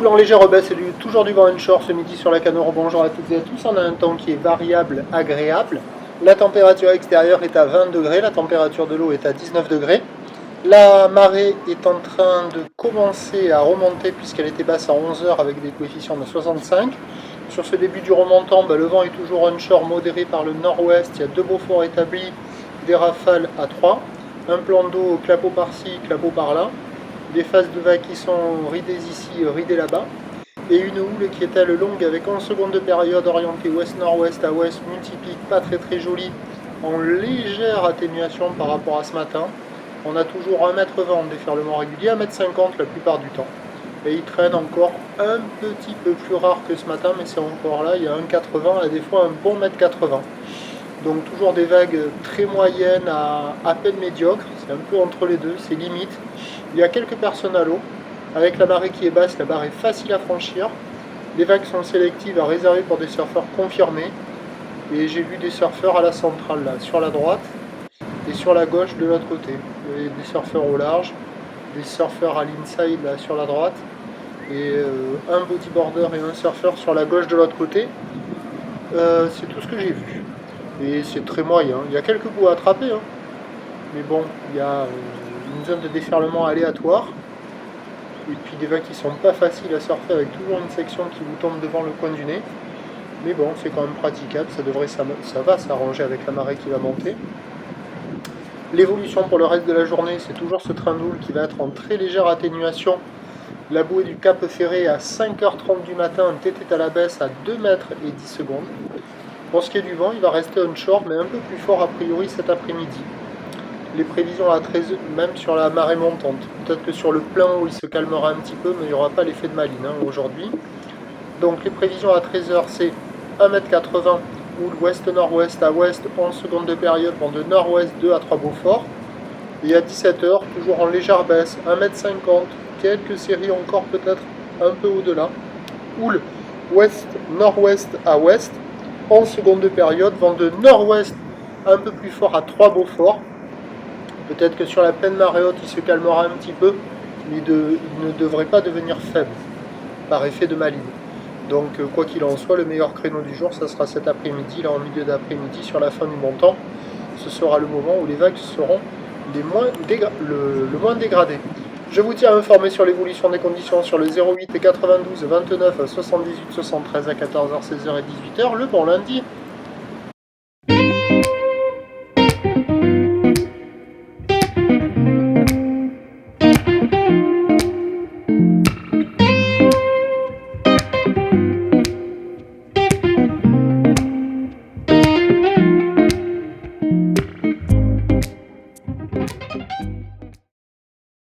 en légère baisse, toujours du vent onshore ce midi sur la Canore. Bonjour à toutes et à tous. On a un temps qui est variable, agréable. La température extérieure est à 20 degrés, la température de l'eau est à 19 degrés. La marée est en train de commencer à remonter puisqu'elle était basse à 11 h avec des coefficients de 65. Sur ce début du remontant, le vent est toujours onshore modéré par le nord-ouest. Il y a 2 Beauforts établis, des rafales à 3. Un plan d'eau, clapot par-ci, clapot par-là. Des phases de vagues qui sont ridées ici, ridées là-bas. Et une houle qui est elle longue avec 11 secondes de période orientée ouest-nord-ouest à ouest, multiplique, pas très jolie, en légère atténuation par rapport à ce matin. On a toujours 1,20 m en déferlement régulier, 1,50 m la plupart du temps. Et il traîne encore un petit peu plus rare que ce matin, mais c'est encore là, il y a 1,80 m et des fois un bon 1,80 m. Donc toujours des vagues très moyennes à peine médiocres, c'est un peu entre les deux, c'est limite. Il y a quelques personnes à l'eau, avec la marée qui est basse, la barre est facile à franchir. Les vagues sont sélectives à réserver pour des surfeurs confirmés. Et j'ai vu des surfeurs à la centrale, là, sur la droite, et sur la gauche de l'autre côté. Des surfeurs au large, des surfeurs à l'inside, là, sur la droite, et un bodyboarder et un surfeur sur la gauche de l'autre côté. C'est tout ce que j'ai vu. Et c'est très moyen. Il y a quelques coups à attraper, hein. Mais bon, il y a une zone de déferlement aléatoire. Et puis des vagues qui sont pas faciles à surfer avec toujours une section qui vous tombe devant le coin du nez. Mais bon, c'est quand même praticable, ça va s'arranger avec la marée qui va monter. L'évolution pour le reste de la journée, c'est toujours ce train de houle qui va être en très légère atténuation. La bouée du Cap Ferré à 5 h 30 du matin, était à la baisse à 2 mètres et 10 secondes. Pour ce qui est du vent, il va rester onshore, mais un peu plus fort a priori cet après-midi. Les prévisions à 13 h, même sur la marée montante. Peut-être que sur le plein où il se calmera un petit peu, mais il n'y aura pas l'effet de Malines aujourd'hui. Donc les prévisions à 13 h, c'est 1,80 m, houle ouest-nord-ouest à ouest, 11 secondes de période, vent de nord-ouest 2 à 3 Beaufort. Et à 17 h, toujours en légère baisse, 1,50 m, quelques séries encore peut-être un peu au-delà. Houle ouest-nord-ouest à ouest, 11 secondes de période, vent de nord-ouest un peu plus fort à 3 Beaufort. Peut-être que sur la pleine marée haute, il se calmera un petit peu, mais il ne devrait pas devenir faible par effet de Malines. Donc quoi qu'il en soit, le meilleur créneau du jour, ça sera cet après-midi, là en milieu d'après-midi, sur la fin du montant. Ce sera le moment où les vagues seront le moins dégradées. Je vous tiens informé sur l'évolution des conditions sur le 08 et 92 29 78 73 à 14 h, 16 h et 18 h, le bon lundi.